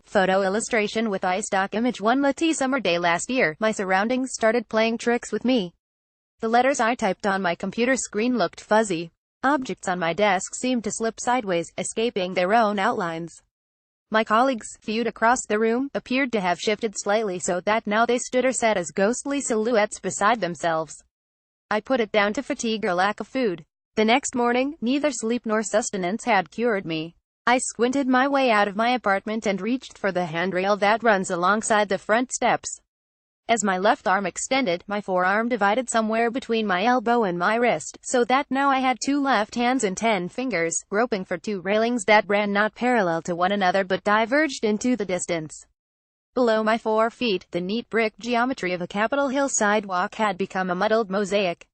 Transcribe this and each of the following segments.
Photo illustration with iStock image. One latesummer day last year, my surroundings started playing tricks with me. The letters I typed on my computer screen looked fuzzy. Objects on my desk seemed to slip sideways, escaping their own outlines. My colleagues, viewed across the room, appeared to have shifted slightly so that now they stood or sat as ghostly silhouettes beside themselves. I put it down to fatigue or lack of food. The next morning, neither sleep nor sustenance had cured me. I squinted my way out of my apartment and reached for the handrail that runs alongside the front steps. As my left arm extended, my forearm divided somewhere between my elbow and my wrist, so that now I had 2 left hands and 10 fingers, groping for 2 railings that ran not parallel to one another but diverged into the distance. Below my 4 feet, the neat brick geometry of a Capitol Hill sidewalk had become a muddled mosaic.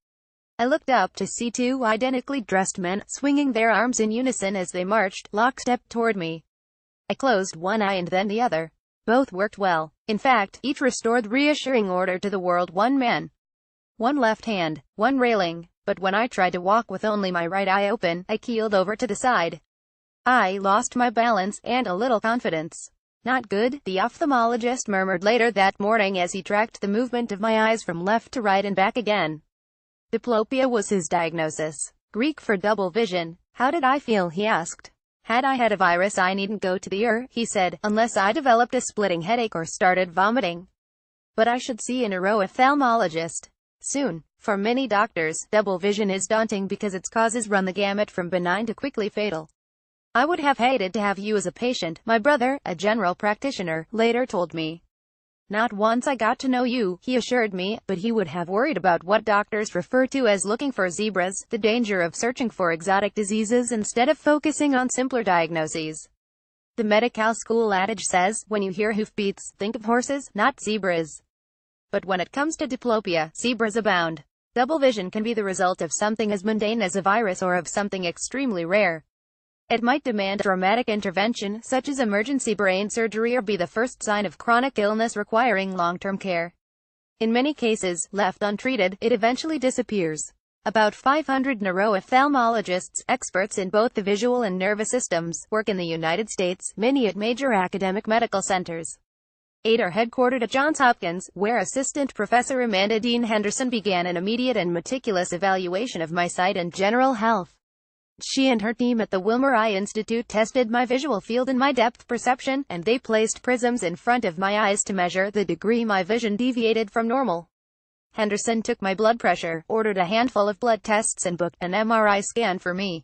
I looked up to see 2 identically dressed men, swinging their arms in unison as they marched, lockstep, toward me. I closed one eye and then the other. Both worked well. In fact, each restored reassuring order to the world. 1 man, 1 left hand, 1 railing. But when I tried to walk with only my right eye open, I keeled over to the side. I lost my balance, and a little confidence. Not good, the ophthalmologist murmured later that morning as he tracked the movement of my eyes from left to right and back again. Diplopia was his diagnosis. Greek for double vision. How did I feel, he asked. Had I had a virus I needn't go to the ER, he said, unless I developed a splitting headache or started vomiting. But I should see a neuro-ophthalmologist soon. For many doctors, double vision is daunting because its causes run the gamut from benign to quickly fatal. I would have hated to have you as a patient, my brother, a general practitioner, later told me. Not once I got to know you, he assured me, but he would have worried about what doctors refer to as looking for zebras, the danger of searching for exotic diseases instead of focusing on simpler diagnoses. The medical school adage says, when you hear hoofbeats, think of horses, not zebras. But when it comes to diplopia, zebras abound. Double vision can be the result of something as mundane as a virus or of something extremely rare. It might demand dramatic intervention, such as emergency brain surgery, or be the first sign of chronic illness requiring long-term care. In many cases, left untreated, it eventually disappears. About 500 neuro-ophthalmologists, experts in both the visual and nervous systems, work in the United States, many at major academic medical centers. 8 are headquartered at Johns Hopkins, where Assistant Professor Amanda Dean Henderson began an immediate and meticulous evaluation of my sight and general health. She and her team at the Wilmer Eye Institute tested my visual field and my depth perception, and they placed prisms in front of my eyes to measure the degree my vision deviated from normal. Henderson took my blood pressure, ordered a handful of blood tests and booked an MRI scan for me.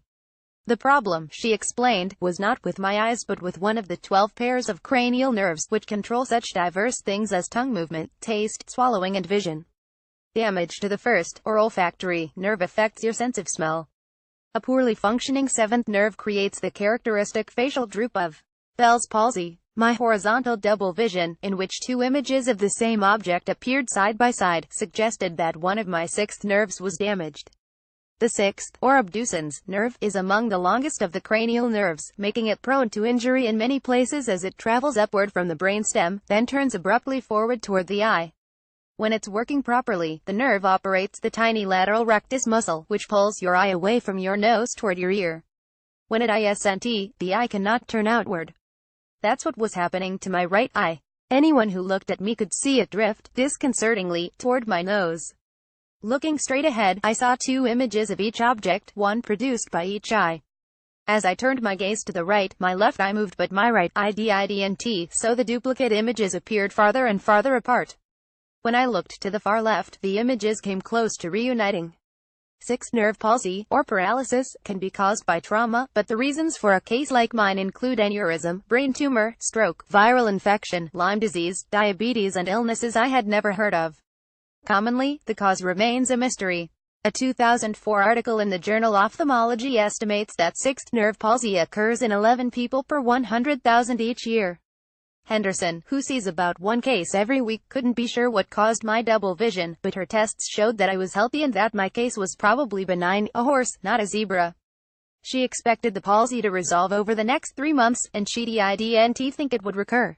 The problem, she explained, was not with my eyes but with one of the 12 pairs of cranial nerves, which control such diverse things as tongue movement, taste, swallowing and vision. Damage to the first, or olfactory, nerve affects your sense of smell. A poorly functioning 7th nerve creates the characteristic facial droop of Bell's palsy. My horizontal double vision, in which 2 images of the same object appeared side by side, suggested that one of my 6th nerves was damaged. The 6th, or abducens, nerve, is among the longest of the cranial nerves, making it prone to injury in many places as it travels upward from the brainstem, then turns abruptly forward toward the eye. When it's working properly, the nerve operates the tiny lateral rectus muscle, which pulls your eye away from your nose toward your ear. When it isn't, the eye cannot turn outward. That's what was happening to my right eye. Anyone who looked at me could see it drift, disconcertingly, toward my nose. Looking straight ahead, I saw 2 images of each object, one produced by each eye. As I turned my gaze to the right, my left eye moved but my right eye didn't, so the duplicate images appeared farther and farther apart. When I looked to the far left, the images came close to reuniting. 6th nerve palsy, or paralysis, can be caused by trauma, but the reasons for a case like mine include aneurysm, brain tumor, stroke, viral infection, Lyme disease, diabetes and illnesses I had never heard of. Commonly, the cause remains a mystery. A 2004 article in the journal Ophthalmology estimates that 6th nerve palsy occurs in 11 people per 100,000 each year. Henderson, who sees about 1 case every week, couldn't be sure what caused my double vision, but her tests showed that I was healthy and that my case was probably benign, a horse, not a zebra. She expected the palsy to resolve over the next 3 months, and she didn't think it would recur.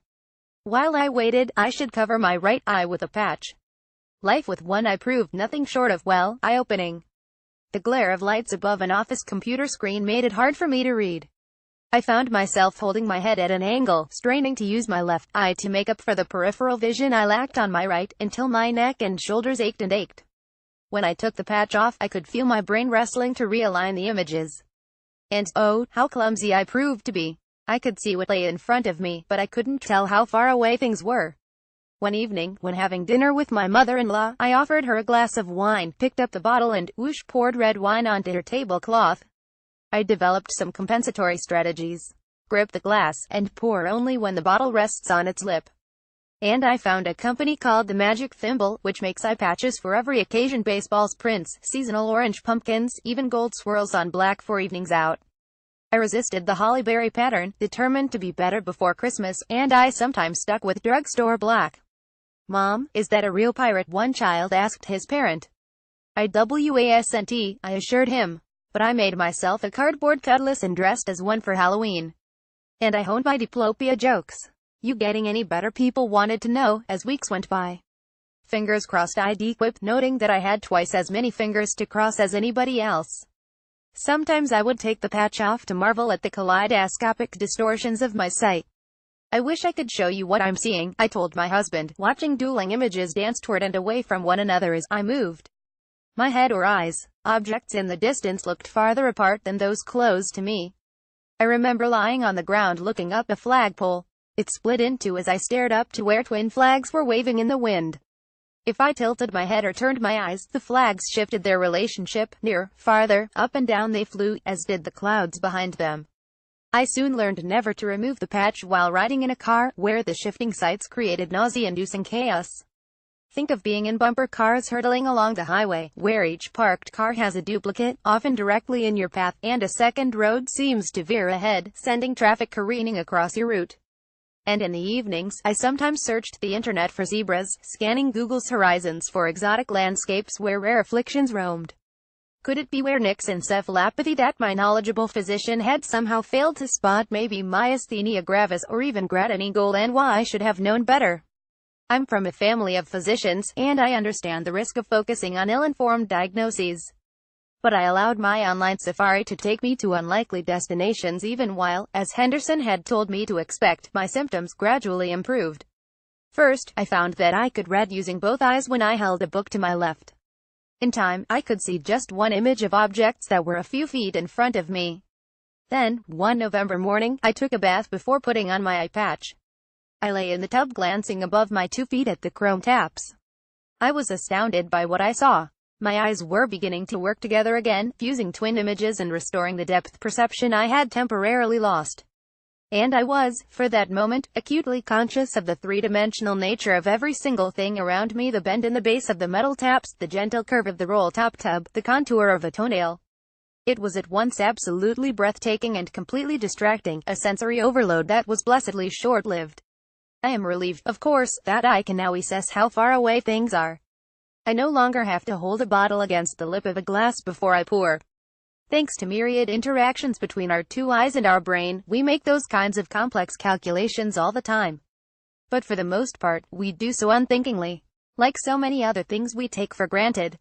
While I waited, I should cover my right eye with a patch. Life with one eye proved nothing short of, well, eye-opening. The glare of lights above an office computer screen made it hard for me to read. I found myself holding my head at an angle, straining to use my left eye to make up for the peripheral vision I lacked on my right, until my neck and shoulders ached and ached. When I took the patch off, I could feel my brain wrestling to realign the images. And, oh, how clumsy I proved to be. I could see what lay in front of me, but I couldn't tell how far away things were. One evening, when having dinner with my mother-in-law, I offered her a glass of wine, picked up the bottle and, whoosh, poured red wine onto her tablecloth. I developed some compensatory strategies. Grip the glass, and pour only when the bottle rests on its lip. And I found a company called the Magic Thimble, which makes eye patches for every occasion: baseballs, prints, seasonal orange pumpkins, even gold swirls on black for evenings out. I resisted the holly berry pattern, determined to be better before Christmas, and I sometimes stuck with drugstore black. "Mom, is that a real pirate?" one child asked his parent. "I wasn't," I assured him. But I made myself a cardboard cutlass and dressed as one for Halloween. And I honed my diplopia jokes. "You getting any better?" people wanted to know, as weeks went by. Fingers crossed, I'd quipped, noting that I had twice as many fingers to cross as anybody else. Sometimes I would take the patch off to marvel at the kaleidoscopic distortions of my sight. "I wish I could show you what I'm seeing," I told my husband, watching dueling images dance toward and away from one another as I moved my head or eyes. Objects in the distance looked farther apart than those close to me. I remember lying on the ground looking up a flagpole. It split in two as I stared up to where twin flags were waving in the wind. If I tilted my head or turned my eyes, the flags shifted their relationship. Near, farther, up and down they flew, as did the clouds behind them. I soon learned never to remove the patch while riding in a car, where the shifting sights created nausea-inducing chaos. Think of being in bumper cars hurtling along the highway, where each parked car has a duplicate, often directly in your path, and a second road seems to veer ahead, sending traffic careening across your route. And in the evenings, I sometimes searched the internet for zebras, scanning Google's horizons for exotic landscapes where rare afflictions roamed. Could it be where encephalopathy that my knowledgeable physician had somehow failed to spot? Maybe myasthenia gravis, or even Gradini Gold, and why I should have known better. I'm from a family of physicians, and I understand the risk of focusing on ill-informed diagnoses. But I allowed my online safari to take me to unlikely destinations even while, as Henderson had told me to expect, my symptoms gradually improved. First, I found that I could read using both eyes when I held a book to my left. In time, I could see just one image of objects that were a few feet in front of me. Then, one November morning, I took a bath before putting on my eye patch. I lay in the tub glancing above my 2 feet at the chrome taps. I was astounded by what I saw. My eyes were beginning to work together again, fusing twin images and restoring the depth perception I had temporarily lost. And I was, for that moment, acutely conscious of the three-dimensional nature of every single thing around me: the bend in the base of the metal taps, the gentle curve of the roll-top tub, the contour of a toenail. It was at once absolutely breathtaking and completely distracting, a sensory overload that was blessedly short-lived. I am relieved, of course, that I can now assess how far away things are. I no longer have to hold a bottle against the lip of a glass before I pour. Thanks to myriad interactions between our two eyes and our brain, we make those kinds of complex calculations all the time. But for the most part, we do so unthinkingly. Like so many other things we take for granted.